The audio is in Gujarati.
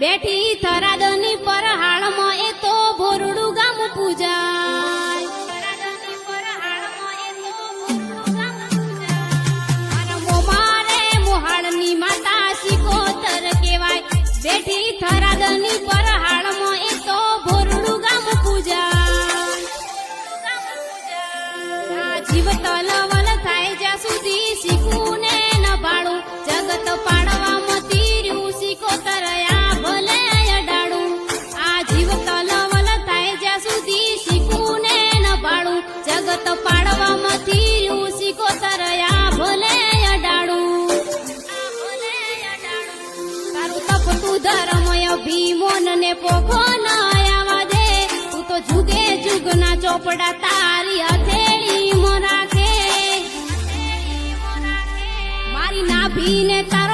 બેઠી થરાદની પર હાળમાં એ તો ભોરડું ગામ પૂજાય મારે મોહાળની માતા સિકોતર કેવાય બેઠી થરાદની પર હાળમાં એ તો ભોરડું ગામ પૂજાય જીવ તલવલ થાય જ્યાં સુધી શીખુને ન ભાડું જગત પાડવામાં તીર્યું સિકોતર ભલે અડાડું આ જીવ તલવલ થાય જ્યાં સુધી શીખુને ન ભાડું જગત પાડવામાં તીર્યું સિકોતર ભલે અડાડું તારું તપતું ધર્મય ભીમોન ને પોખો ન આવા દે તું તો જુગે જુગના ચોપડા તારી હથેળી રાખે મારી નાભીને તારા